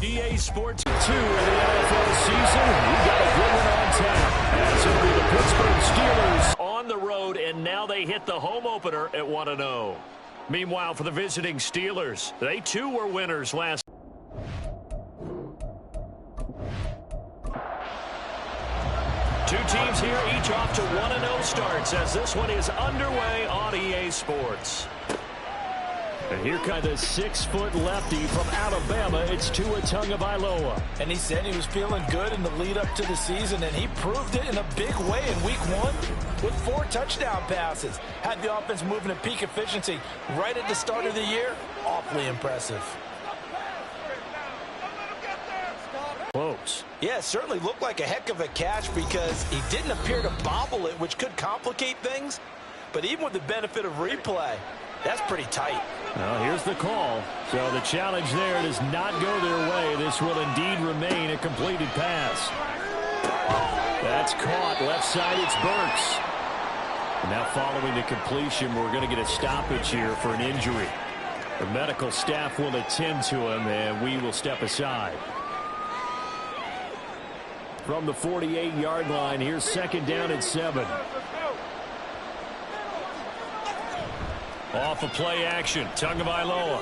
EA Sports 2 in the NFL season. We got a good one on tap. As it'll be the Pittsburgh Steelers on the road, and now they hit the home opener at 1-0. Meanwhile, for the visiting Steelers, they too were winners last. Two teams here, each off to 1-0 starts as this one is underway on EA Sports. And here comes the 6-foot lefty from Alabama. It's Tua Tagovailoa. And he said he was feeling good in the lead up to the season, and he proved it in a big way in week 1 with 4 touchdown passes. Had the offense moving at peak efficiency right at the start of the year. Awfully impressive. Close. Yeah, it certainly looked like a heck of a catch because he didn't appear to bobble it, which could complicate things. But even with the benefit of replay, that's pretty tight. Well, here's the call. So the challenge there does not go their way. This will indeed remain a completed pass. That's caught. Left side, it's Burks. And now following the completion, we're going to get a stoppage here for an injury. The medical staff will attend to him, and we will step aside. From the 48-yard line, here's 2nd down and 7. Off of play action, Tagovailoa.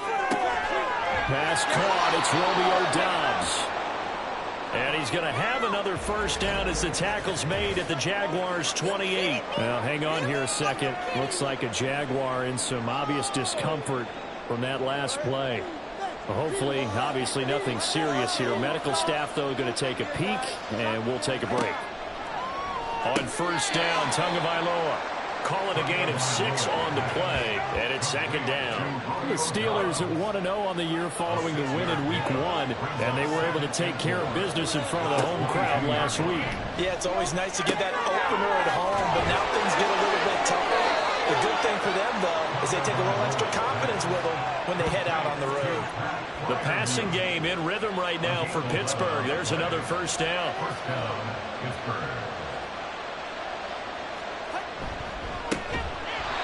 Pass caught, it's Romeo Doubs. And he's going to have another first down as the tackle's made at the Jaguars' 28. Well, hang on here a second. Looks like a Jaguar in some obvious discomfort from that last play. Well, hopefully, obviously, nothing serious here. Medical staff, though, going to take a peek, and we'll take a break. On first down, Tagovailoa. Call it a gain of 6 on the play, and it's 2nd down. The Steelers at 1-0 on the year following the win in week 1, and they were able to take care of business in front of the home crowd last week. Yeah, it's always nice to get that opener at home, but now things get a little bit tougher. The good thing for them, though, is they take a little extra confidence with them when they head out on the road. The passing game in rhythm right now for Pittsburgh. There's another first down.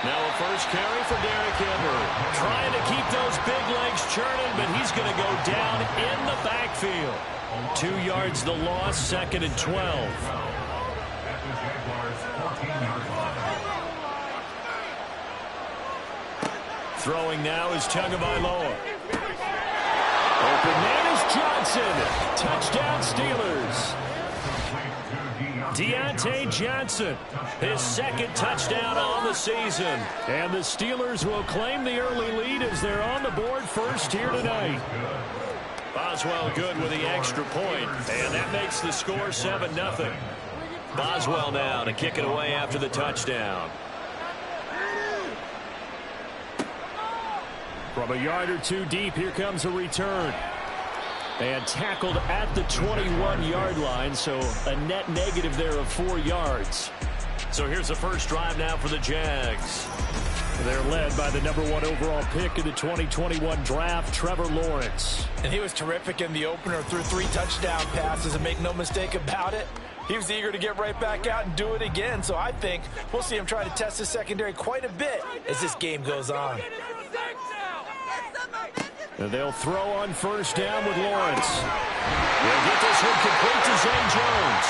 Now a first carry for Derrick Henry. Trying to keep those big legs churning, but he's going to go down in the backfield. 2 yards the loss, 2nd and 12. Throwing now is Tagovailoa. Open man is Johnson. Touchdown Steelers. Deontay Johnson, his 2nd touchdown on the season. And the Steelers will claim the early lead as they're on the board first here tonight. Boswell good with the extra point, and that makes the score 7-0. Boswell now to kick it away after the touchdown. From a yard or 2 deep, here comes a return. And tackled at the 21-yard line, so a net negative there of 4 yards. So here's the first drive now for the Jags. They're led by the #1 overall pick in the 2021 draft, Trevor Lawrence. And he was terrific in the opener, threw 3 touchdown passes, and make no mistake about it, he was eager to get right back out and do it again. So I think we'll see him try to test his secondary quite a bit as this game goes on. They'll throw on first down with Lawrence. They'll get this one complete to Zay Jones.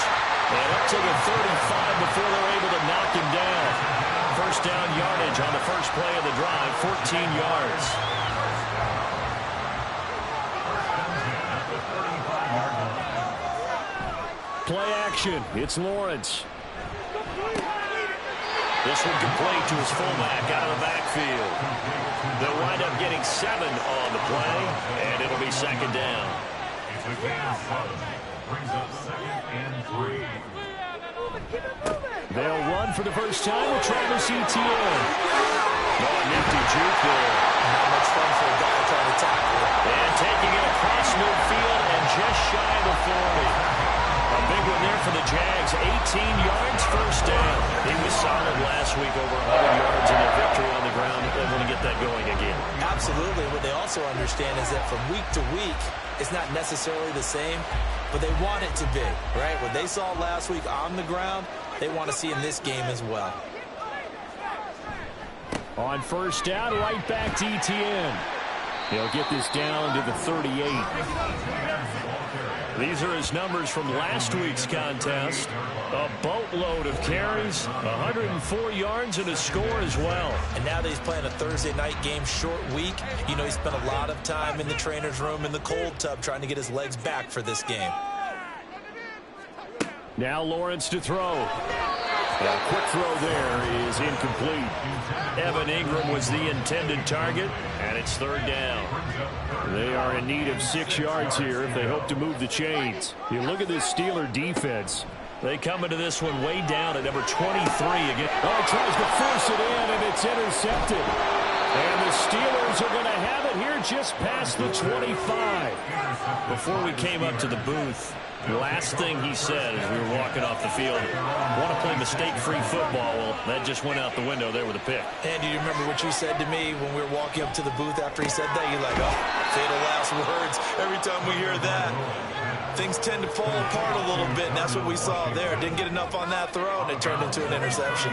And up to the 35 before they're able to knock him down. First down yardage on the first play of the drive, 14 yards. Play action, it's Lawrence. This one complete to his fullback out of the backfield. They'll wind up getting 7 on the play, and it'll be 2nd down. They'll run for the first time with Travis Etienne. Oh, nifty juke there. Not much fun for a guy trying to tackle. And taking it across midfield and just shy of the 40. A big one there for the Jags. 18 yards, first down. He was solid last week, over 100 yards in a victory on the ground. They want to get that going again. Absolutely. What they also understand is that from week to week, it's not necessarily the same, but they want it to be, right? What they saw last week on the ground, they want to see in this game as well. On first down, right back to Etienne. He'll get this down to the 38. These are his numbers from last week's contest. A boatload of carries, 104 yards, and a score as well. And now that he's playing a Thursday night game, short week, you know he spent a lot of time in the trainer's room in the cold tub trying to get his legs back for this game. Now Lawrence to throw. A quick throw there is incomplete. Evan Ingram was the intended target, and it's third down. They are in need of 6 yards here if they hope to move the chains. You look at this Steeler defense. They come into this one way down at number 23 again. Oh, tries to force it in, and it's intercepted. And the Steelers are going to have it here just past the 25. Before we came up to the booth, the last thing he said as we were walking off the field, want to play mistake-free football. Well, that just went out the window there with a pick. And do you remember what you said to me when we were walking up to the booth after he said that? You're like, oh, fatal last words. Every time we hear that, things tend to fall apart a little bit, and that's what we saw there. Didn't get enough on that throw, and it turned into an interception.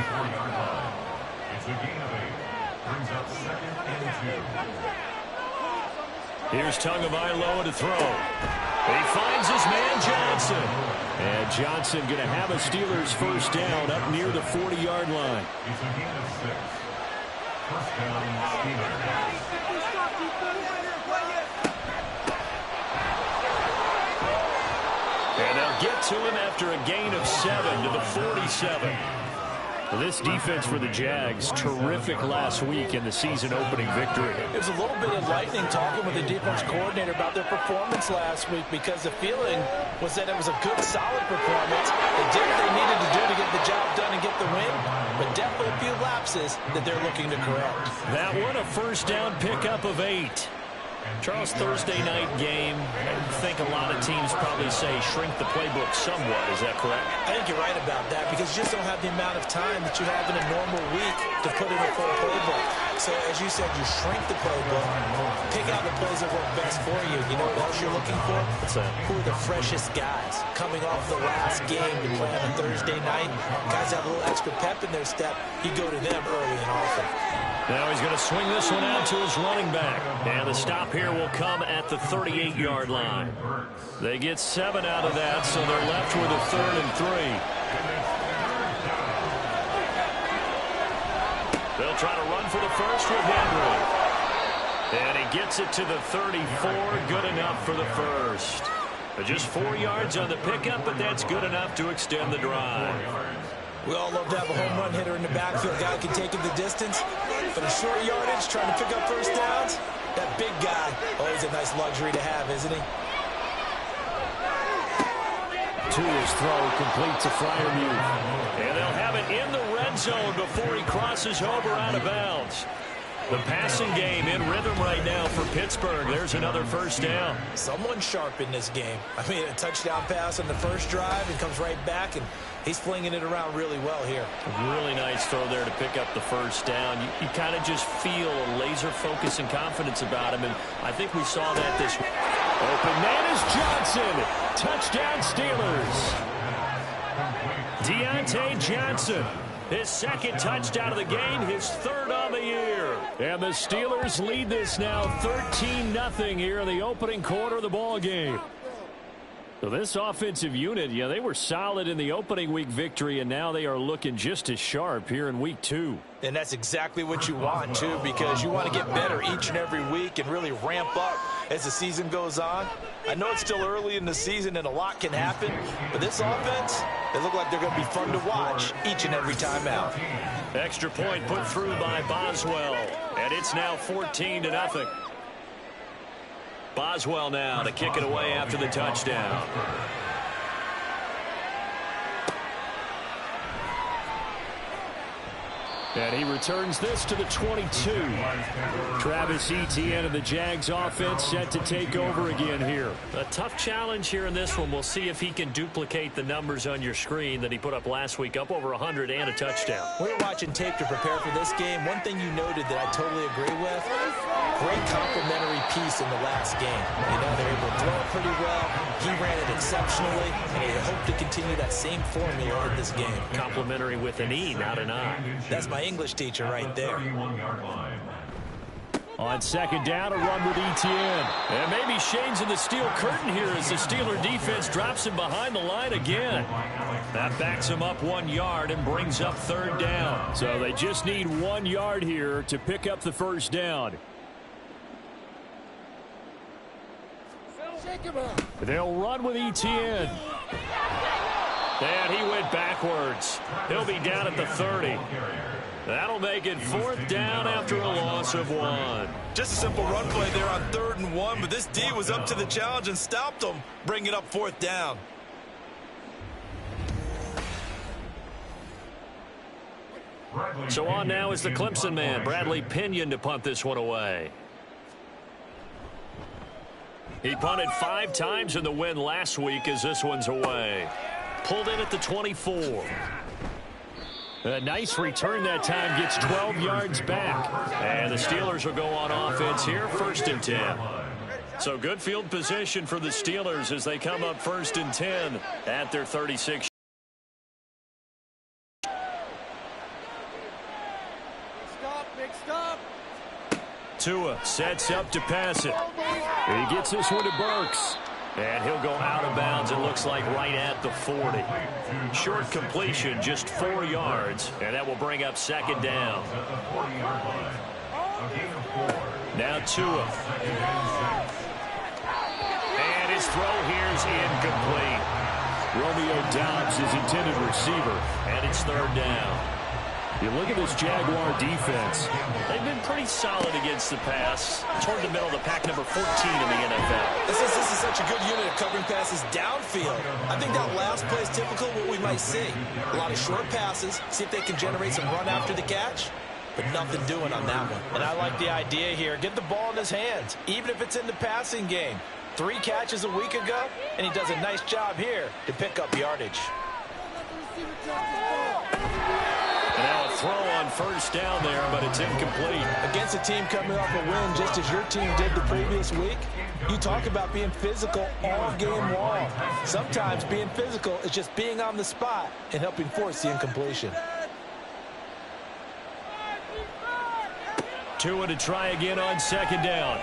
Here's Tagovailoa to throw. He finds his man Johnson. And Johnson going to have a Steelers first down up near the 40-yard line. And they'll get to him after a gain of 7 to the 47. This defense for the Jags, terrific last week in the season-opening victory. It was a little bit enlightening talking with the defense coordinator about their performance last week because the feeling was that it was a good, solid performance. They did what they needed to do to get the job done and get the win, but definitely a few lapses that they're looking to correct. That one, a first down pickup of 8. Charles, Thursday night game, I think a lot of teams probably say shrink the playbook somewhat. Is that correct? I think you're right about that because you just don't have the amount of time that you have in a normal week to put in a full playbook. So, as you said, you shrink the playbook, pick out the plays that work best for you. You know what else you're looking for? What's that? Who are the freshest guys coming off the last game to play on a Thursday night? Guys have a little extra pep in their step. You go to them early and often. Now he's going to swing this one out to his running back. And the stop here will come at the 38-yard line. They get 7 out of that, so they're left with a 3rd and 3. They'll try to run for the first with Henry. And he gets it to the 34. Good enough for the first. Just 4 yards on the pickup, but that's good enough to extend the drive. We all love to have a home run hitter in the backfield. Guy can take it the distance. But a short yardage, trying to pick up first downs, that big guy, always a nice luxury to have, isn't he? To his throw, complete to Freiermuth. And they'll have it in the red zone before he crosses over out of bounds. The passing game in rhythm right now for Pittsburgh. There's another first down. Someone sharp in this game. I mean, a touchdown pass on the first drive and comes right back, and he's flinging it around really well here. Really nice throw there to pick up the first down. You kind of just feel a laser focus and confidence about him, and I think we saw that this week. Open man is Johnson. Touchdown Steelers. Deontay Johnson. His second touchdown of the game, his 3rd on the year. And the Steelers lead this now 13-0 here in the opening quarter of the ball game. So this offensive unit, yeah, they were solid in the opening week victory, and now they are looking just as sharp here in week 2. And that's exactly what you want, too, because you want to get better each and every week and really ramp up as the season goes on. I know it's still early in the season and a lot can happen, but this offense, they look like they're going to be fun to watch each and every time out. Extra point put through by Boswell, and it's now 14-0. Boswell now to kick it away after the touchdown. And he returns this to the 22. Travis Etienne of the Jags offense set to take over again here. A tough challenge here in this one. We'll see if he can duplicate the numbers on your screen that he put up last week, up over 100 and a touchdown. We were watching tape to prepare for this game. One thing you noted that I totally agree with, great complimentary piece in the last game. You know, they're able to throw it pretty well. He ran it exceptionally, and they hope to continue that same formula in this game. Complimentary with an E, not an I. That's my English teacher right there. On second down, a run with Etienne. And maybe Shane's in the steel curtain here as the Steeler defense drops him behind the line again. That backs him up 1 yard and brings up third down. So they just need 1 yard here to pick up the first down. They'll run with Etienne. And he went backwards. He'll be down at the 30. That'll make it fourth down after a loss of 1. Just a simple run play there on 3rd and 1, but this D was up to the challenge and stopped him, bringing up fourth down. So on now is the Clemson man, Bradley Pinion, to punt this one away. He punted 5 times in the win last week as this one's away. Pulled in at the 24. A nice return that time, gets 12 yards back. And the Steelers will go on offense here, 1st and 10. So good field position for the Steelers as they come up 1st and 10 at their 36. Tua sets up to pass it. He gets this one to Burks. And he'll go out of bounds, it looks like, right at the 40. Short completion, just 4 yards, and that will bring up second down. Now Tua. And his throw here is incomplete. Romeo Doubs, his intended receiver, and it's third down. You look at this Jaguar defense. They've been pretty solid against the pass. Toward the middle of the pack, number 14 in the NFL. This is such a good unit of covering passes downfield. I think that last play is typical of what we might see. A lot of short passes, see if they can generate some run after the catch, but nothing doing on that one. And I like the idea here. Get the ball in his hands, even if it's in the passing game. 3 catches a week ago, and he does a nice job here to pick up yardage. And now a throw on first down there, but it's incomplete. Against a team coming off a win just as your team did the previous week, you talk about being physical all game long. Sometimes being physical is just being on the spot and helping force the incompletion. Tua to try again on second down.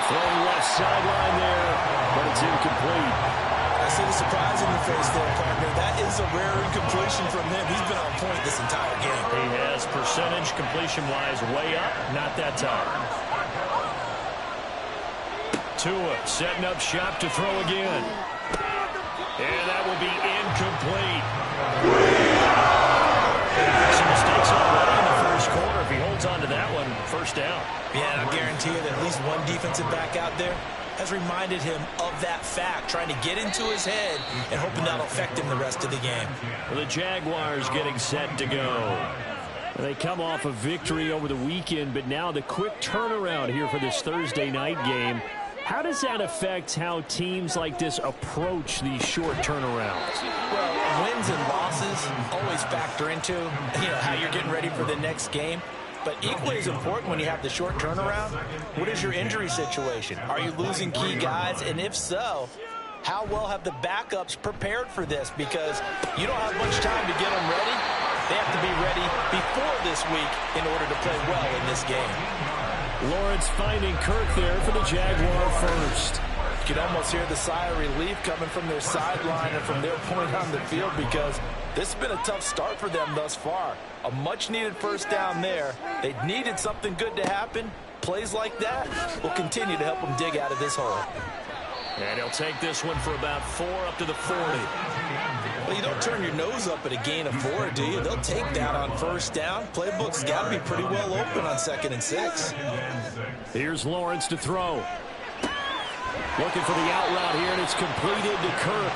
Throwing left sideline there, but it's incomplete. I see the surprise in your face there, partner. That is a rare incompletion from him. He's been on point this entire game. He has percentage completion-wise way up, not that time. Tua setting up shop to throw again. And that will be incomplete. Some mistakes already in the first quarter. If he holds on to that one, first down. Yeah, I'll guarantee you that at least one defensive back out there has reminded him of that fact, trying to get into his head and hoping that'll affect him the rest of the game. Well, the Jaguars getting set to go. They come off a victory over the weekend, but now the quick turnaround here for this Thursday night game. How does that affect how teams like this approach these short turnarounds? Well, wins and losses always factor into, how you're getting ready for the next game. But equally as important when you have the short turnaround, what is your injury situation? Are you losing key guys? And if so, how well have the backups prepared for this? Because you don't have much time to get them ready. They have to be ready before this week in order to play well in this game. Lawrence finding Kirk there for the Jaguar first. You can almost hear the sigh of relief coming from their sideline and from their point on the field, because this has been a tough start for them thus far. A much-needed first down there. They needed something good to happen. Plays like that will continue to help them dig out of this hole. And he'll take this one for about 4 up to the 40. Well, you don't turn your nose up at a gain of 4, do you? They'll take that on first down. Playbook's got to be pretty well open on 2nd and 6. Here's Lawrence to throw. Looking for the out route here, and it's completed to Kirk.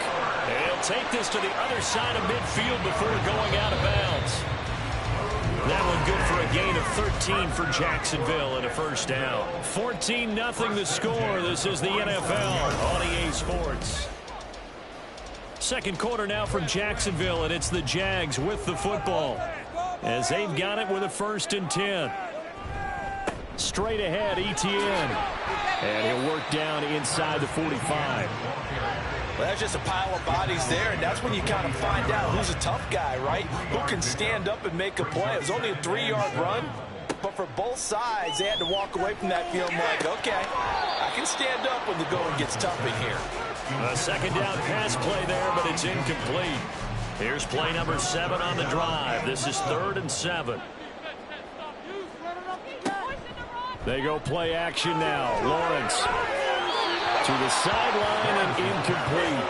And he'll take this to the other side of midfield before going out of bounds. That one good for a gain of 13 for Jacksonville and a first down. 14-0 the score. This is the NFL on EA Sports. Second quarter now from Jacksonville, and it's the Jags with the football as they've got it with a 1st and 10. Straight ahead, Etienne. And he'll work down inside the 45. Well, that's just a pile of bodies there, and that's when you kind of find out who's a tough guy, right? Who can stand up and make a play. It was only a 3-yard run, But for both sides, they had to walk away from that feeling like, okay, I can stand up when the going gets tough in here. A second down pass play there, but it's incomplete. Here's play number 7 on the drive. This is 3rd and 7. They go play action now. Lawrence to the sideline and incomplete.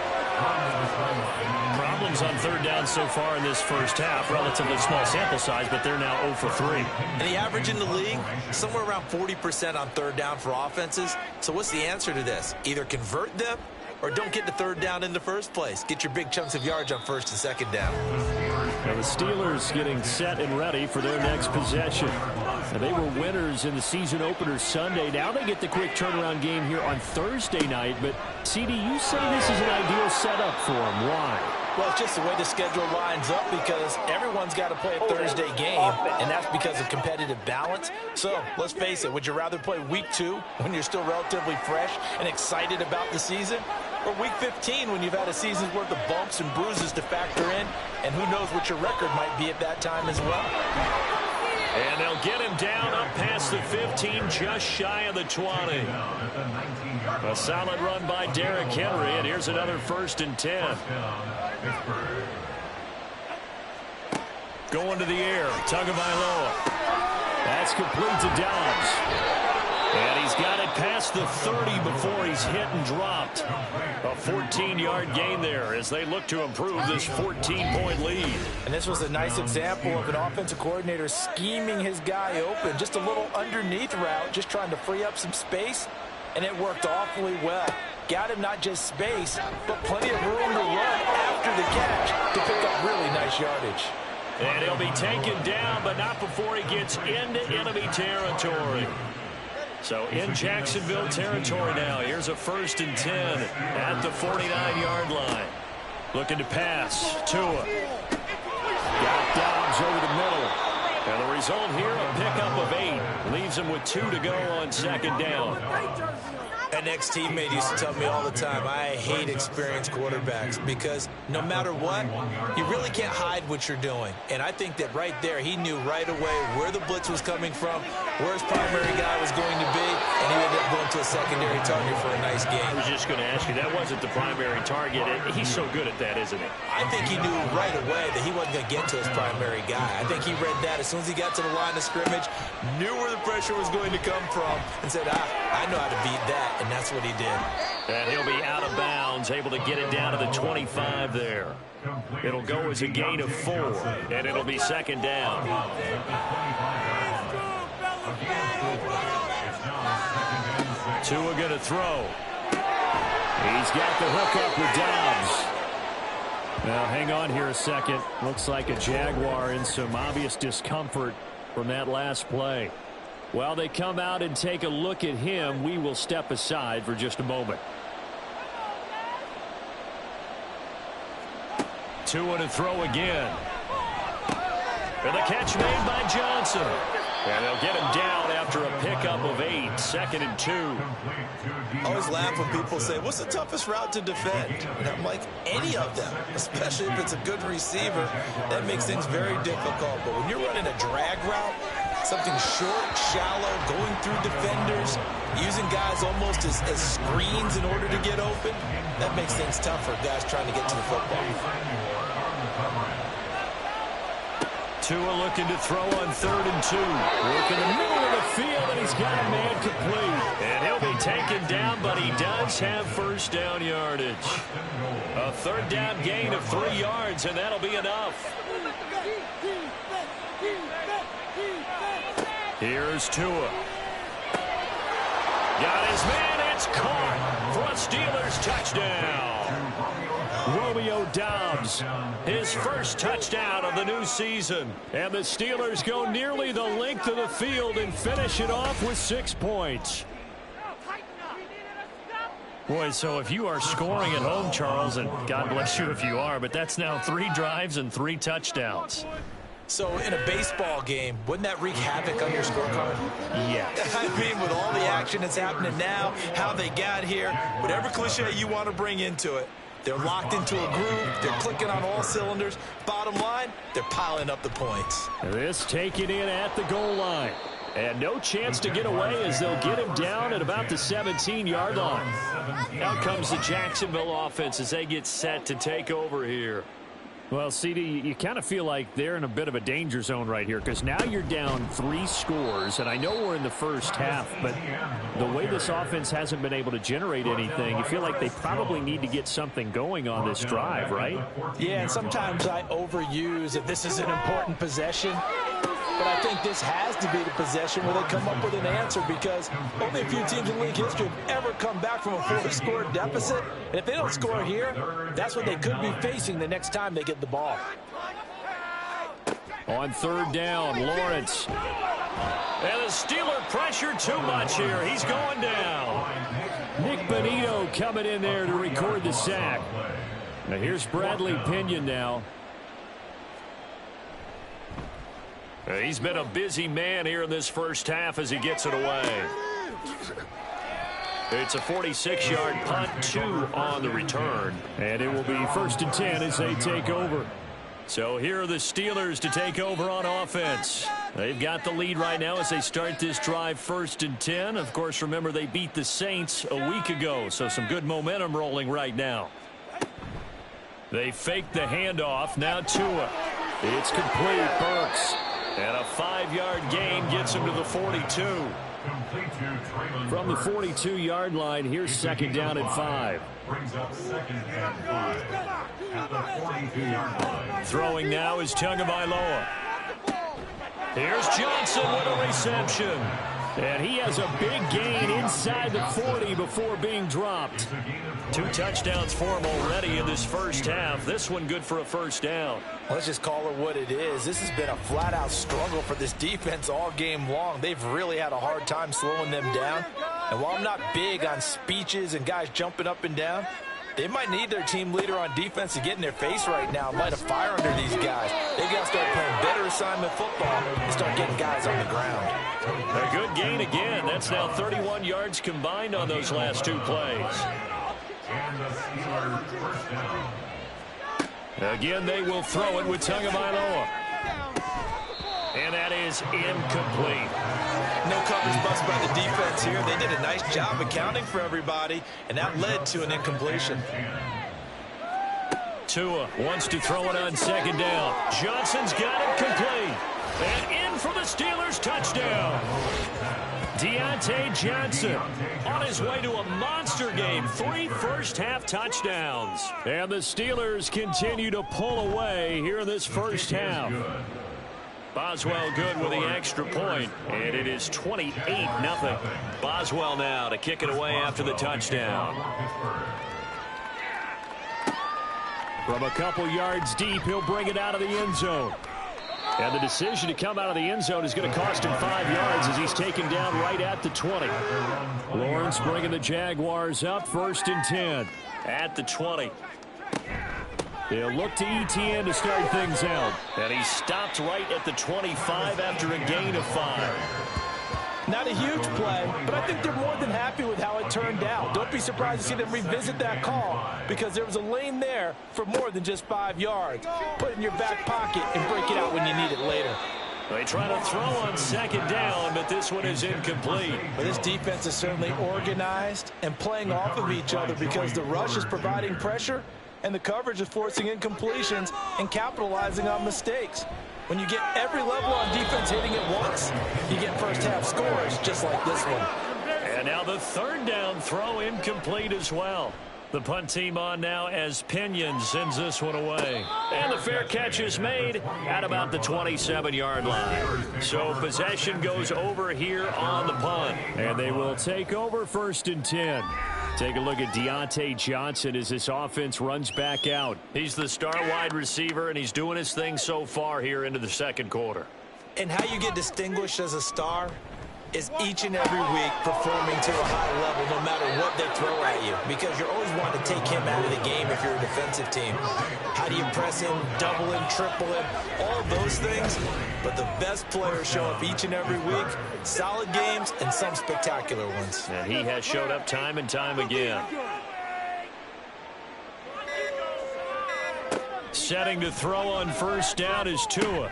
Problems on 3rd down so far in this first half. Relatively small sample size, but they're now 0 for 3. And the average in the league, somewhere around 40% on 3rd down for offenses. So what's the answer to this? Either convert them or don't get to 3rd down in the first place. Get your big chunks of yards on 1st and 2nd down. Now the Steelers getting set and ready for their next possession. Now they were winners in the season opener Sunday. Now they get the quick turnaround game here on Thursday night. But, CD, you say this is an ideal setup for them. Why? Well, it's just the way the schedule lines up because everyone's got to play a Thursday game, and that's because of competitive balance. So, let's face it, would you rather play week 2 when you're still relatively fresh and excited about the season, or week 15 when you've had a season's worth of bumps and bruises to factor in, and who knows what your record might be at that time as well? And they'll get him down up past the 15, just shy of the 20. A solid run by Derrick Henry, and here's another 1st and 10. Going to the air, Tagovailoa. That's complete to Dobbs. And he's got it past the 30 before he's hit and dropped. A 14-yard gain there as they look to improve this 14-point lead. And this was a nice example of an offensive coordinator scheming his guy open. Just a little underneath route, just trying to free up some space, and it worked awfully well. Got him not just space, but plenty of room to run after the catch to pick up really nice yardage. And he'll be taken down, but not before he gets into enemy territory. So in Jacksonville territory now. Here's a 1st and 10 at the 49-yard line. Looking to pass. Tua. Got Dobbs over the middle. And the result here, a pickup of 8. Leaves him with 2 to go on 2nd down. An ex-teammate used to tell me all the time, I hate experienced quarterbacks because no matter what, you really can't hide what you're doing. And I think that right there, he knew right away where the blitz was coming from, where his primary guy was going to be, and he ended up going to a secondary target for a nice game. I was just going to ask you, that wasn't the primary target. He's so good at that, isn't he? I think he knew right away that he wasn't going to get to his primary guy. I think he read that as soon as he got to the line of scrimmage, knew where the pressure was going to come from, and said, I know how to beat that. And that's what he did. And he'll be out of bounds, able to get it down to the 25 there. It'll go as a gain of 4, and it'll be 2nd down. Tua going to throw. He's got the hook up with Dobbs. Now, hang on here a second. Looks like a Jaguar in some obvious discomfort from that last play. While they come out and take a look at him, we will step aside for just a moment. Tua to throw again. And the catch made by Johnson. And they'll get him down after a pickup of 8, 2nd and 2. I always laugh when people say, what's the toughest route to defend? And I'm like, any of them, especially if it's a good receiver. That makes things very difficult. But when you're running a drag route, something short, shallow, going through defenders, using guys almost as screens in order to get open, that makes things tough for guys trying to get to the football. Tua looking to throw on 3rd and 2. Work in the middle of the field, and he's got a man complete. And he'll be taken down, but he does have 1st down yardage. A 3rd down gain of 3 yards, and that'll be enough. Here's Tua. Got his man. It's caught for a Steelers touchdown. Romeo Dobbs, his 1st touchdown of the new season. And the Steelers go nearly the length of the field and finish it off with 6 points. Boy, so if you are scoring at home, Charles, and God bless you if you are, but that's now 3 drives and 3 touchdowns. So in a baseball game, wouldn't that wreak havoc on your scorecard? Yeah. I mean, with all the action that's happening now, how they got here, whatever cliche you want to bring into it, they're locked into a groove. They're clicking on all cylinders. Bottom line, they're piling up the points. This taken in at the goal line. And no chance to get away as they'll get him down at about the 17-yard line. Out comes the Jacksonville offense as they get set to take over here. Well, CD, you kind of feel like they're in a bit of a danger zone right here because now you're down 3 scores, and I know we're in the first half, but the way this offense hasn't been able to generate anything, you feel like they probably need to get something going on this drive, right? Yeah, and sometimes I overuse if this is an important possession. But I think this has to be the possession where they come up with an answer because only a few teams in league history have ever come back from a 4-score deficit. And if they don't score here, that's what they could be facing the next time they get the ball. On 3rd down, Lawrence. And the Steeler pressure too much here. He's going down. Nick Bonito coming in there to record the sack. Now here's Bradley Pinion now. He's been a busy man here in this first half as he gets it away. It's a 46-yard punt, 2 on the return. And it will be 1st and 10 as they take over. So here are the Steelers to take over on offense. They've got the lead right now as they start this drive 1st and 10. Of course, remember they beat the Saints a week ago, so some good momentum rolling right now. They fake the handoff. Now Tua. It's complete. Burks. And a 5-yard gain gets him to the 42. From the 42-yard line, here's 2nd down and 5. Throwing now is Tagovailoa. Here's Johnson with a reception. And he has a big gain inside the 40 before being dropped. 2 touchdowns for him already in this first half. This one good for a 1st down. Let's just call it what it is. This has been a flat-out struggle for this defense all game long. They've really had a hard time slowing them down. And while I'm not big on speeches and guys jumping up and down, they might need their team leader on defense to get in their face right now and light a fire under these guys. They've got to start playing better assignment football and start getting guys on the ground. A good gain again. That's now 31 yards combined on those last 2 plays. Again, they will throw it with Tagovailoa. And that is incomplete. No coverage bust by the defense here. They did a nice job accounting for everybody, and that led to an incompletion. Tua wants to throw it on 2nd down. Johnson's got it complete. And in for the Steelers touchdown. Deontay Johnson on his way to a monster game. 3 first-half touchdowns. And the Steelers continue to pull away here in this first half. Boswell good with the extra point, and it is 28-0. Boswell now to kick it away after the touchdown. From a couple yards deep, he'll bring it out of the end zone. And the decision to come out of the end zone is going to cost him 5 yards as he's taken down right at the 20. Lawrence bringing the Jaguars up 1st and 10. At the 20. They'll look to ETN to start things out. And he stopped right at the 25 after a gain of 5. Not a huge play, but I think they're more than happy with how it turned out. Don't be surprised to see them revisit that call because there was a lane there for more than just 5 yards. Put it in your back pocket and break it out when you need it later. They try to throw on 2nd down, but this one is incomplete. But this defense is certainly organized and playing off of each other because the rush is providing pressure and the coverage is forcing incompletions and capitalizing on mistakes. When you get every level on defense hitting it once, you get first-half scores just like this one. And now the 3rd down throw incomplete as well. The punt team on now as Pinion sends this one away. And the fair catch is made at about the 27-yard line. So possession goes over here on the punt. And they will take over 1st and 10. Take a look at Deontay Johnson as this offense runs back out. He's the star wide receiver, and he's doing his thing so far here into the 2nd quarter. And how you get distinguished as a star is each and every week performing to a high level no matter what they throw at you, because you're always wanting to take him out of the game if you're a defensive team. How do you press him, double him, triple him, all of those things? But the best players show up each and every week, solid games and some spectacular ones. And he has showed up time and time again. Setting to throw on 1st down is Tua.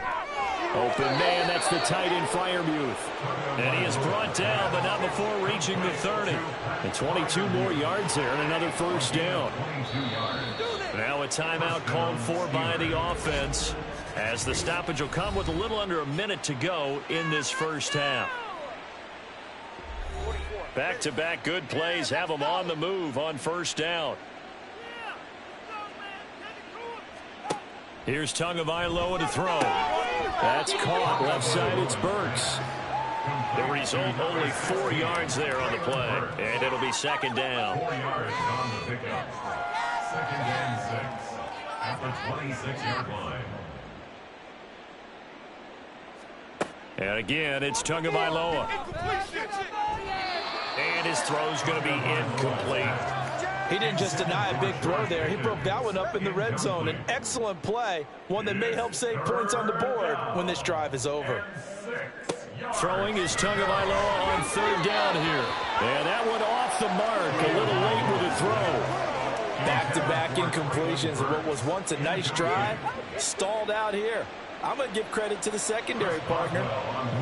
Open man, that's the tight end Freiermuth. And he is brought down, but not before reaching the 30. And 22 more yards there and another first down. Now a timeout called for by the offense, as the stoppage will come with a little under a minute to go in this first half. Back-to-back good plays have them on the move on first down. Here's Tagovailoa to throw. That's caught left side. It's Burks. The result, only 4 yards there on the play. And it'll be second down. 4 yards on the pickup. Second and 6 at the 26-yard line. And again, it's Tagovailoa. And his throw's going to be incomplete. He didn't just deny a big throw there. He broke that one up in the red zone. An excellent play, one that may help save points on the board when this drive is over. Throwing is Tagovailoa on third down here. And that one off the mark, a little late with a throw. Back-to-back incompletions of what was once a nice drive, stalled out here. I'm going to give credit to the secondary partner.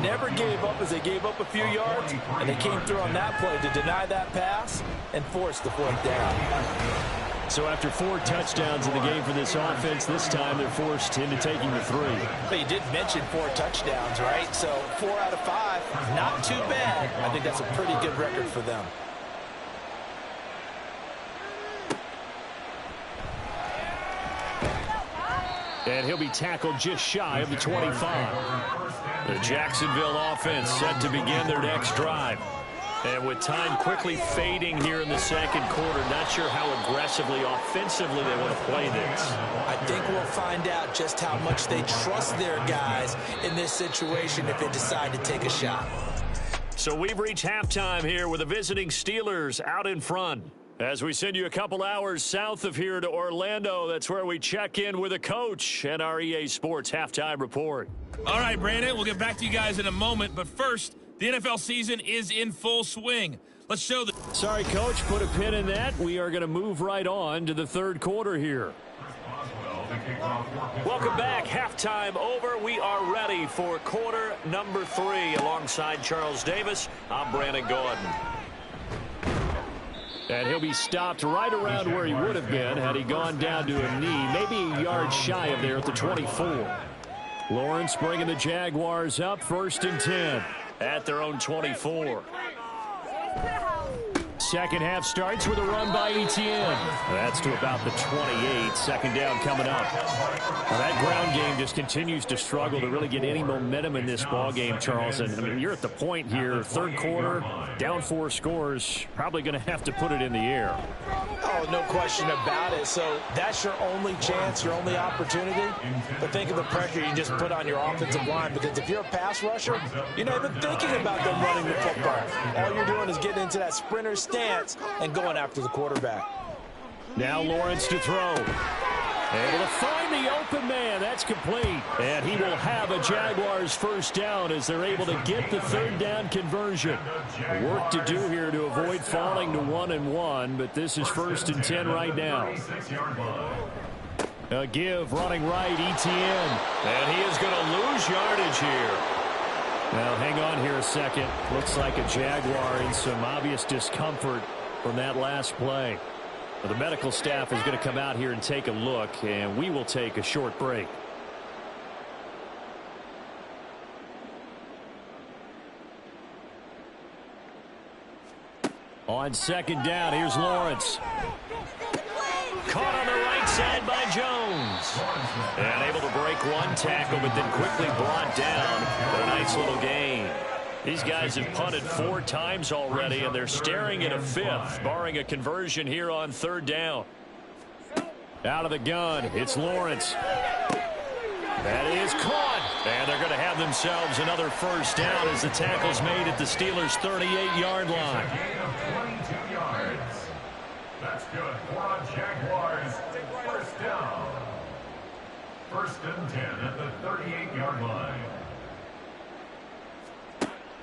Never gave up as they gave up a few yards, and they came through on that play to deny that pass and force the fourth down. So after 4 touchdowns in the game for this offense, this time they're forced into taking the 3. But you did mention 4 touchdowns, right? So 4 out of 5, not too bad. I think that's a pretty good record for them. And he'll be tackled just shy of the 25. The Jacksonville offense set to begin their next drive. And with time quickly fading here in the second quarter, not sure how aggressively, offensively they want to play this. I think we'll find out just how much they trust their guys in this situation if they decide to take a shot. So we've reached halftime here with the visiting Steelers out in front. As we send you a couple hours south of here to Orlando, that's where we check in with a coach and our EA Sports halftime report. All right, Brandon, we'll get back to you guys in a moment. But first, the NFL season is in full swing. Let's show the... Sorry, Coach, put a pin in that. We are going to move right on to the third quarter here. Welcome back. Halftime over. We are ready for quarter number 3. Alongside Charles Davis, I'm Brandon Gordon. And he'll be stopped right around where he would have been had he gone down to a knee, maybe a yard shy of there at the 24. Lawrence bringing the Jaguars up, 1st and 10 at their own 24. Second half starts with a run by Etienne. That's to about the 28. Second down coming up. Now that ground game just continues to struggle to really get any momentum in this ball game, Charles. And I mean, you're at the point here, third quarter, down 4 scores, probably going to have to put it in the air. Oh, no question about it. So that's your only chance, your only opportunity. But think of the pressure you just put on your offensive line, because if you're a pass rusher, you're not even thinking about them running the football. All you're doing is getting into that sprinter stance and going after the quarterback. Now Lawrence to throw. Able to find the open man. That's complete. And he will have a Jaguars first down as they're able to get the third down conversion. Work to do here to avoid falling to 1-1, but this is 1st and 10 right now. A give running right, Etienne. And he is going to lose yardage here. Now, hang on here a second. Looks like a Jaguar in some obvious discomfort from that last play. The medical staff is going to come out here and take a look, and we will take a short break. On second down, here's Lawrence. Caught on the right side by Jones. And able to break one tackle, but then quickly brought down. But a nice little gain. These guys have punted 4 times already, and they're staring at a 5th, barring a conversion here on third down. Out of the gun, it's Lawrence. That is caught. And they're going to have themselves another first down as the tackle's made at the Steelers' 38-yard line. 22 yards. That's good for a Jaguars first down. 1st and 10 at the 38-yard line.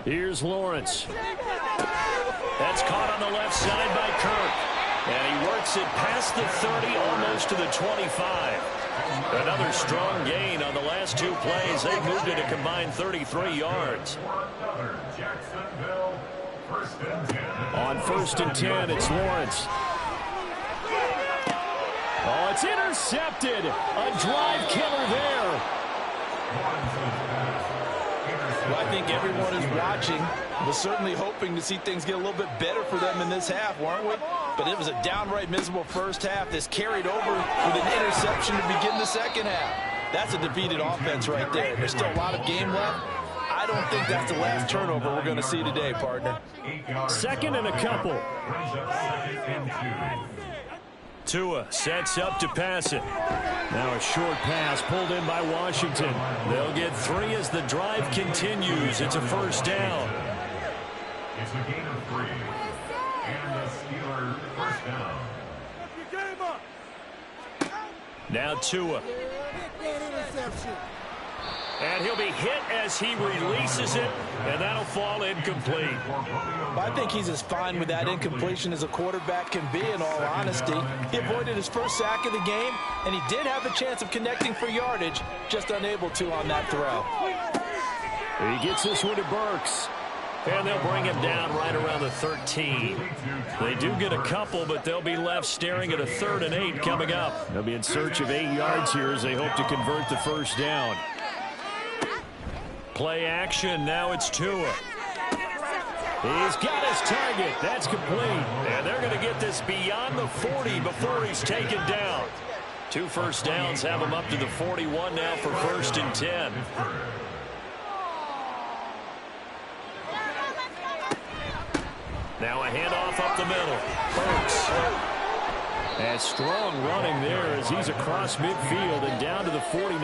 Here's Lawrence. That's caught on the left side by Kirk. And he works converts it past the 30, almost to the 25. Another strong gain on the last two plays. They moved it a combined 33 yards. On 1st and 10, it's Lawrence. Oh, it's intercepted. A drive killer there. Well, I think everyone is watching. We're certainly hoping to see things get a little bit better for them in this half, weren't we? But it was a downright miserable first half. This carried over with an interception to begin the second half. That's a defeated offense right there. There's still a lot of game left. I don't think that's the last turnover we're going to see today, partner. 2nd and a couple. Tua sets up to pass it. Now a short pass pulled in by Washington. They'll get 3 as the drive continues. It's a first down. It's a gain of 3. And the Steelers first down. Now Tua. And he'll be hit as he releases it, and that'll fall incomplete. I think he's as fine with that incompletion as a quarterback can be, in all honesty. He avoided his first sack of the game, and he did have a chance of connecting for yardage, just unable to on that throw. He gets this one to Burks. And they'll bring him down right around the 13. They do get a couple, but they'll be left staring at a 3rd and 8 coming up. They'll be in search of 8 yards here as they hope to convert the first down. Play action. Now it's Tua. He's got his target. That's complete. And they're going to get this beyond the 40 before he's taken down. 2 first downs have him up to the 41 now for 1st and 10. Now a handoff up the middle. Burks. And strong running there as he's across midfield and down to the 49.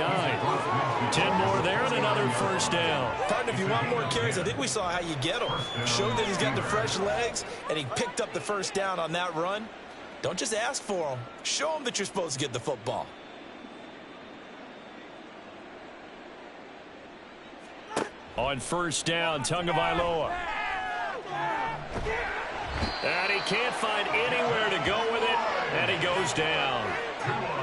10 more there and another first down. Partner, if you want more carries, I think we saw how you get him. Showed that he's got the fresh legs, and he picked up the first down on that run. Don't just ask for him. Show him that you're supposed to get the football. On first down, Tagovailoa. And he can't find anywhere to go with it, and he goes down.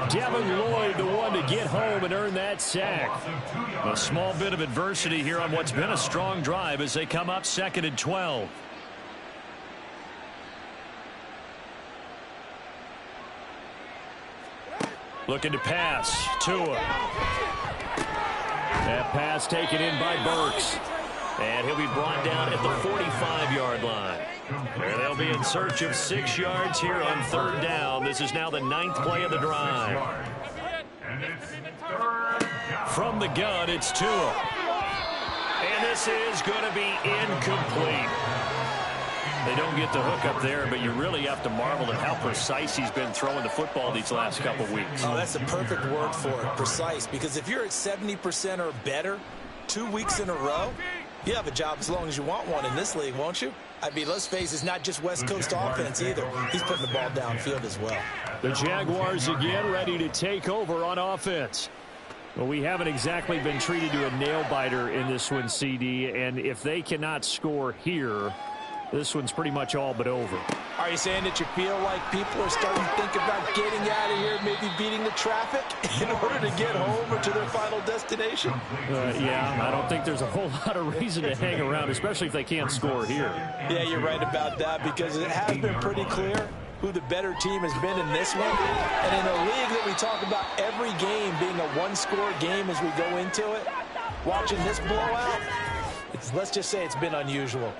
Devin Lloyd, the one to get home and earn that sack. A small bit of adversity here on what's been a strong drive as they come up 2nd and 12. Looking to pass. Tua. That pass taken in by Burks. And he'll be brought down at the 45-yard line. And they'll be in search of 6 yards here on 3rd down. This is now the 9th play of the drive. From the gun, it's Tua. And this is going to be incomplete. They don't get the hook up there, but you really have to marvel at how precise he's been throwing the football these last couple weeks. Oh, that's the perfect word for it, precise. Because if you're at 70% or better 2 weeks in a row, you have a job as long as you want one in this league, won't you? I mean, let's face it, it's not just West Coast offense either. He's putting the ball downfield as well. The Jaguars again ready to take over on offense. Well, we haven't exactly been treated to a nail-biter in this one, CD, and if they cannot score here, this one's pretty much all but over. Are you saying that you feel like people are starting to think about getting out of here, maybe beating the traffic in order to get home or to their final destination? Yeah, I don't think there's a whole lot of reason to hang around, especially if they can't score here. Yeah, you're right about that, because it has been pretty clear who the better team has been in this one. And in a league that we talk about every game being a one-score game as we go into it, watching this blowout, let's just say it's been unusual.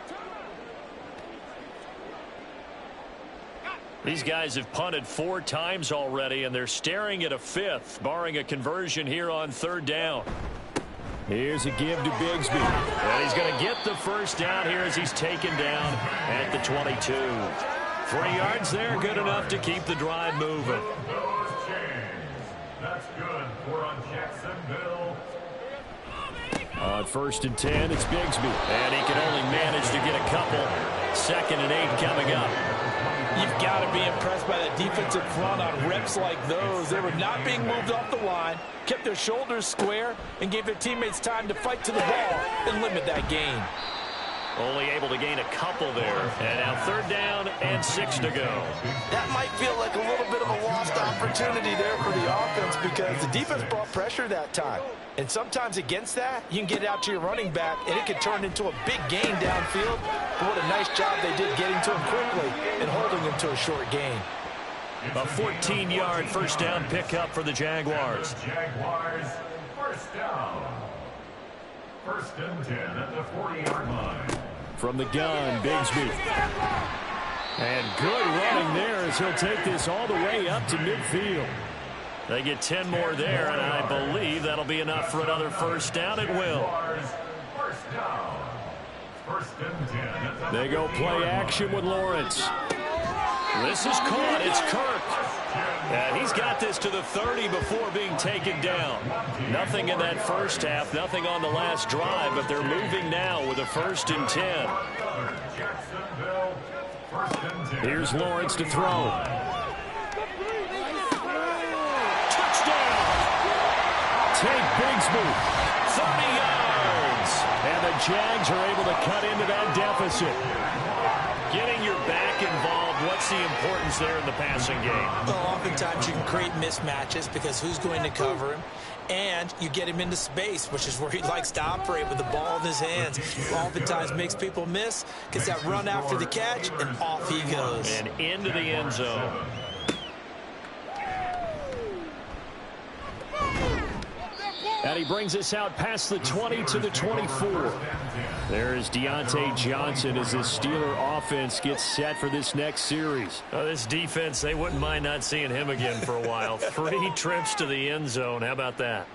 These guys have punted 4 times already, and they're staring at a 5th, barring a conversion here on 3rd down. Here's a give to Bigsby. And he's going to get the first down here as he's taken down at the 22. 3 yards there, good enough to keep the drive moving. That's good for Jacksonville. On 1st and 10, it's Bigsby. And he can only manage to get a couple. 2nd and 8 coming up. You've got to be impressed by the defensive front on reps like those. They were not being moved off the line, kept their shoulders square, and gave their teammates time to fight to the ball and limit that gain. Only able to gain a couple there. And now 3rd down and 6 to go. That might feel like a little bit of a lost opportunity there for the offense because the defense brought pressure that time. And sometimes against that, you can get out to your running back, and it can turn into a big gain downfield. But what a nice job they did getting to him quickly and holding him to a short gain. A 14-yard first down pickup for the Jaguars. Jaguars, first down. 1st and 10 at the 40-yard line. From the gun, Bigsby. And good running there as he'll take this all the way up to midfield. They get 10 more there, and I believe that'll be enough for another first down. It will. First down. 1st and 10 at the They go play action with Lawrence. This is caught. It's Kirk. And he's got this to the 30 before being taken down. Nothing in that first half, nothing on the last drive, but they're moving now with a 1st and 10. Here's Lawrence to throw. Touchdown! Take Bigsby. 30 yards. And the Jags are able to cut into that deficit. Getting your back involved, what's the importance there in the passing game? Well, oftentimes you can create mismatches because who's going to cover him? And you get him into space, which is where he likes to operate with the ball in his hands. Oftentimes makes people miss, gets that run after the catch, and off he goes. And into the end zone. And he brings us out past the 20 to the 24. There's Deontay Johnson as this Steeler offense gets set for this next series. This defense, they wouldn't mind not seeing him again for a while. 3 trips to the end zone. How about that?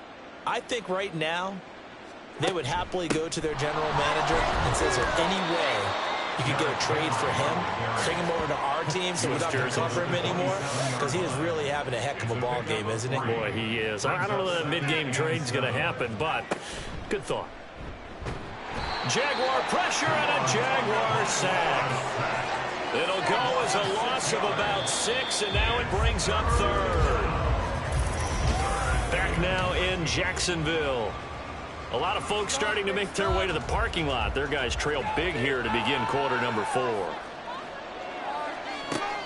I think right now they would happily go to their general manager and say, is there any way you could get a trade for him, bring him over to our team so we don't have to cover him anymore? Because he is really having a heck of a ball game, isn't he? Boy, he is. I don't know that mid-game trade's going to happen, but good thought. Jaguar pressure and a Jaguar sack. It'll go as a loss of about 6, and now it brings up 3rd. Back now in Jacksonville. A lot of folks starting to make their way to the parking lot. Their guys trail big here to begin quarter number 4.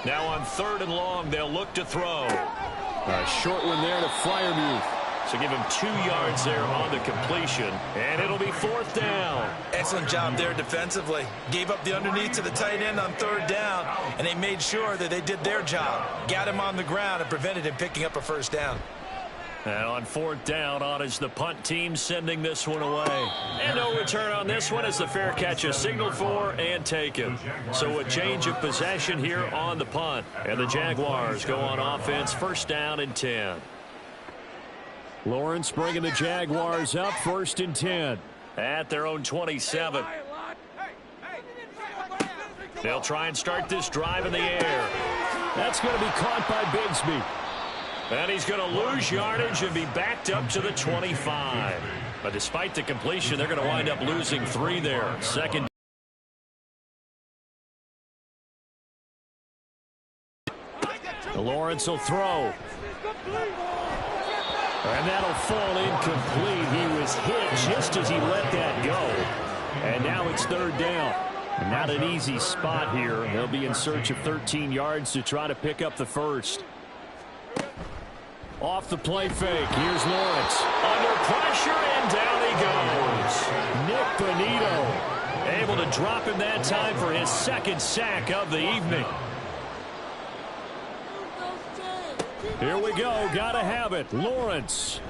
Now on 3rd and long, they'll look to throw. A short one there to Freiermuth. So give him 2 yards there on the completion, and it'll be 4th down. Excellent job there defensively. Gave up the underneath to the tight end on 3rd down, and they made sure that they did their job. Got him on the ground and prevented him picking up a first down. And on 4th down, on is the punt team sending this one away. And no return on this one as the fair catch is signaled for and taken. So a change of possession here on the punt. And the Jaguars go on offense, 1st down and 10. Lawrence bringing the Jaguars up, 1st and 10. At their own 27. They'll try and start this drive in the air. That's going to be caught by Bigsby. And he's going to lose yardage and be backed up to the 25. But despite the completion, they're going to wind up losing 3 there. 2nd. Lawrence will throw. And that'll fall incomplete. He was hit just as he let that go. And now it's 3rd down. Not an easy spot here. They'll be in search of 13 yards to try to pick up the 1st. Off the play fake. Here's Lawrence. Under pressure, and down he goes. Nick Bonito able to drop him that time for his 2nd sack of the evening. Here we go. Got to have it. Lawrence.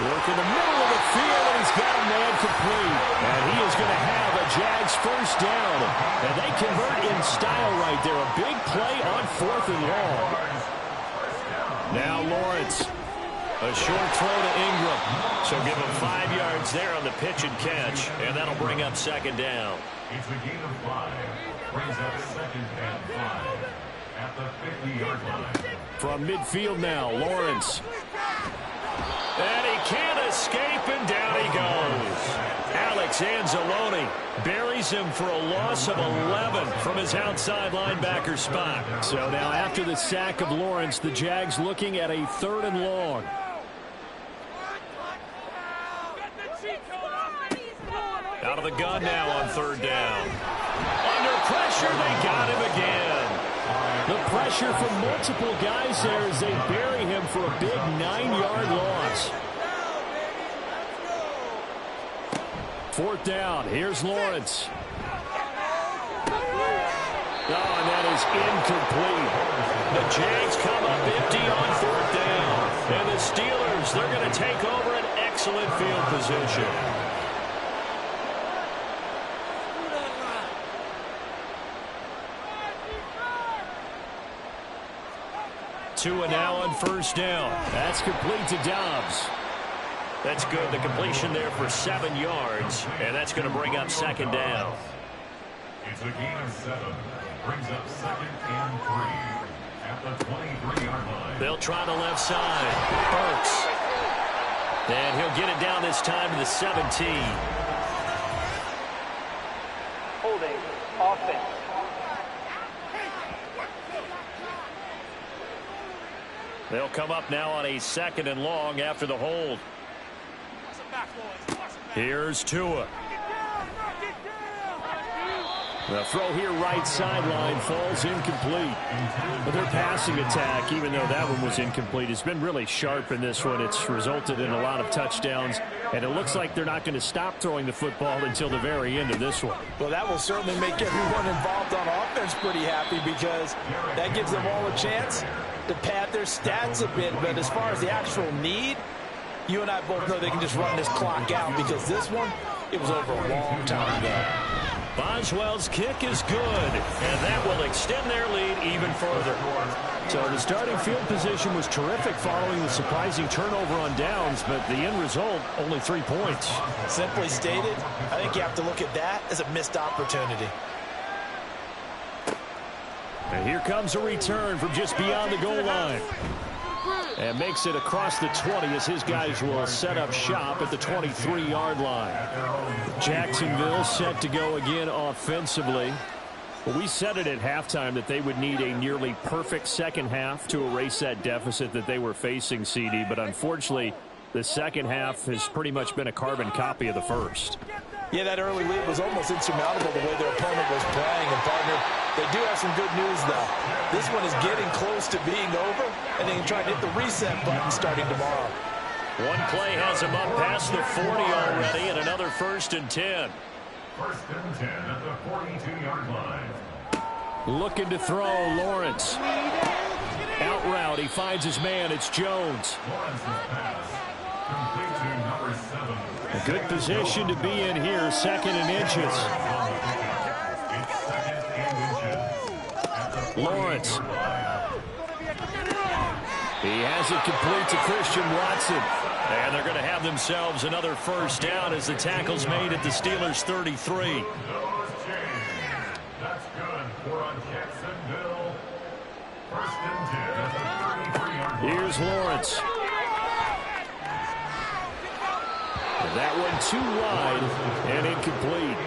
Work in the middle of the field, and he's got a man complete. And he is going to have a Jags 1st down. And they convert in style right there. A big play on 4th and long. Now Lawrence. A short throw to Ingram. So give him 5 yards there on the pitch and catch. And that'll bring up 2nd down. It's a gain of 5. Brings up 2nd and 5 at the 50-yard line. From midfield now, Lawrence. And he can't escape, and down he goes. Alex Anzalone buries him for a loss of 11 from his outside linebacker spot. So now after the sack of Lawrence, the Jags looking at a 3rd and long. Out of the gun now on third down. Under pressure, they got him again. The pressure from multiple guys there as they bury him for a big 9-yard loss. Fourth down. Here's Lawrence. Oh, and that is incomplete. The Jags come up empty on fourth down. And the Steelers, they're going to take over an excellent field position. Tua now on first down. That's complete to Dobbs. That's good. The completion there for 7 yards. And that's going to bring up second down. It's a gain of 7. Brings up 2nd and 3 at the 23-yard line. They'll try the left side. Burks. And he'll get it down this time to the 17. Holding offense. They'll come up now on a 2nd and long after the hold. Here's Tua. The throw here right sideline falls incomplete. But their passing attack, even though that one was incomplete, has been really sharp in this one. It's resulted in a lot of touchdowns, and it looks like they're not going to stop throwing the football until the very end of this one. Well, that will certainly make everyone involved on offense pretty happy because that gives them all a chance to pad their stats a bit. But as far as the actual need, you and I both know they can just run this clock out because this one, it was over a long time ago. Boswell's kick is good, and that will extend their lead even further. So the starting field position was terrific following the surprising turnover on downs, but the end result, only 3 points. Simply stated, I think you have to look at that as a missed opportunity. And here comes a return from just beyond the goal line. And makes it across the 20 as his guys will set up shop at the 23-yard line. Jacksonville set to go again offensively. Well, we said it at halftime that they would need a nearly perfect second half to erase that deficit that they were facing, CD. But unfortunately, the second half has pretty much been a carbon copy of the first. Yeah, that early lead was almost insurmountable the way their opponent was playing. And, partner, they do have some good news, though. This one is getting close to being over, and they can try to hit the reset button starting tomorrow. One play has him up past the 40 already, and another 1st and 10. 1st and 10 at the 42-yard line. Looking to throw, Lawrence. Out route, he finds his man. It's Jones. Lawrence's pass. Complete to number 7. A good position to be in here, 2nd and inches. It's 2nd and inches. Lawrence. He has it complete to Christian Watson. And they're going to have themselves another first down as the tackle's made at the Steelers' 33. That's good for Jacksonville. 1st and 10 at the 33-yard line. Here's Lawrence. That one too wide and incomplete.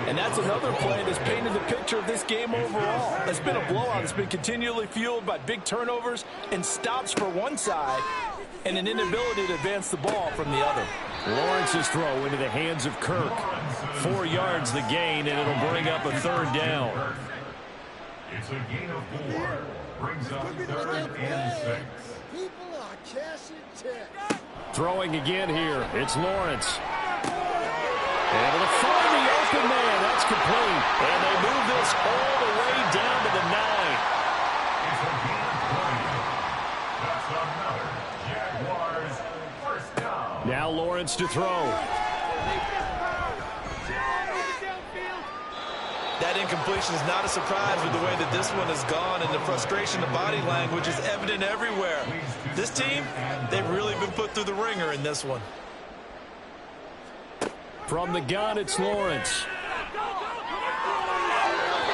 And that's another play that's painted the picture of this game overall. It's been a blowout. It's been continually fueled by big turnovers and stops for one side and an inability to advance the ball from the other. Lawrence's throw into the hands of Kirk. 4 yards the gain, and it'll bring up a 3rd down. It's a gain of 4. Brings up 3rd and 6. People are cashing checks. Throwing again here. It's Lawrence. Able to find the open man. That's complete. And they move this all the way down to the 9. It's a gain of 3. That's another Jaguars 1st down. Now Lawrence to throw. That incompletion is not a surprise with the way that this one has gone, and the frustration, the body language is evident everywhere. This team, they've really been put through the ringer in this one. From the gun, it's Lawrence.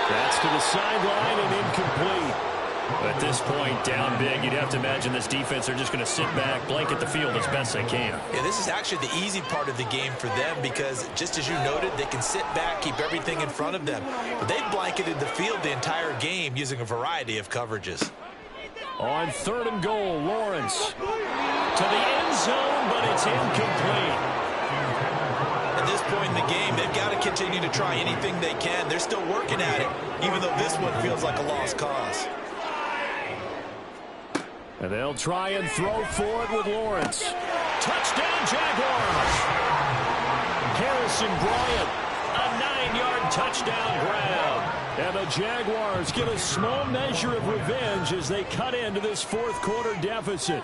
That's to the sideline and incomplete. At this point, down big, you'd have to imagine this defense are just going to sit back, blanket the field as best they can. Yeah, this is actually the easy part of the game for them because, just as you noted, they can sit back, keep everything in front of them. But they've blanketed the field the entire game using a variety of coverages. On 3rd and goal, Lawrence. To the end zone, but it's incomplete. And this point in the game, they've got to continue to try anything they can. They're still working at it, even though this one feels like a lost cause. And they'll try and throw for it with Lawrence. Touchdown, Jaguars! Harrison Bryant, a 9-yard touchdown grab. And the Jaguars get a small measure of revenge as they cut into this fourth-quarter deficit.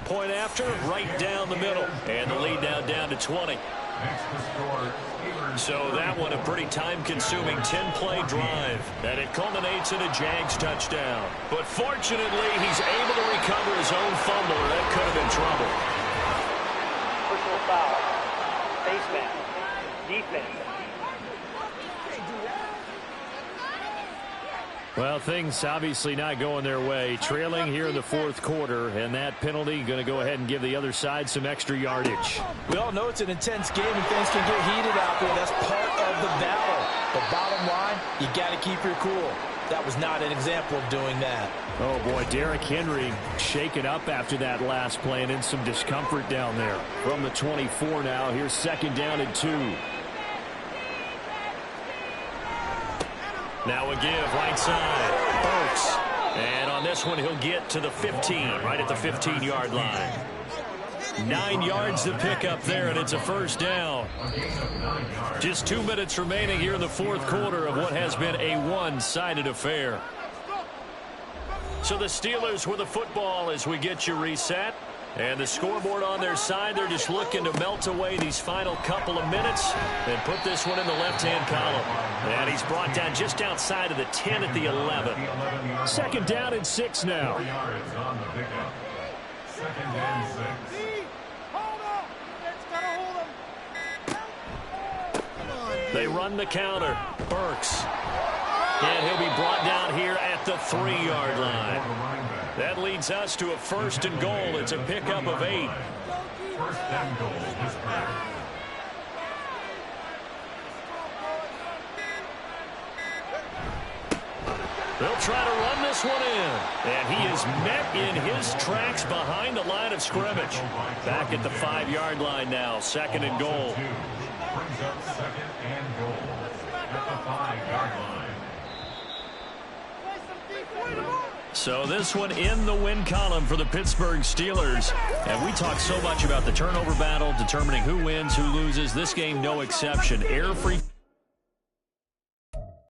Point after, right down the middle. And the lead now down to 20. So that one a pretty time-consuming 10-play drive. And it culminates in a Jags touchdown. But fortunately, he's able to recover his own fumble, or that could have been trouble. Personal foul. Face mask. Defense. Well, things obviously not going their way. Trailing here in the fourth quarter, and that penalty going to go ahead and give the other side some extra yardage. We all know it's an intense game and things can get heated out there. That's part of the battle. But bottom line, you got to keep your cool. That was not an example of doing that. Oh, boy, Derrick Henry shaken up after that last play and in some discomfort down there. From the 24 now, here's second down and 2. Now a give, right side. Burks. And on this one, he'll get to the 15, right at the 15-yard line. 9 yards to pick up there, and it's a first down. Just 2 minutes remaining here in the fourth quarter of what has been a one-sided affair. So the Steelers with the football as we get you reset. And the scoreboard on their side, they're just looking to melt away these final couple of minutes and put this one in the left-hand column. And he's brought down just outside of the 10 at the 11. Second down and 6 now. Second and 6. They run the counter. Burks. And he'll be brought down here at the 3-yard line. That leads us to a first and goal. It's a pickup of 8. First and goal is back. They'll try to run this one in. And he is met in his tracks behind the line of scrimmage. Back at the 5-yard line now. Second and goal. Brings up second and goal at the 5-yard line. So this one in the win column for the Pittsburgh Steelers. And we talk so much about the turnover battle, determining who wins, who loses. This game, no exception. Error-free.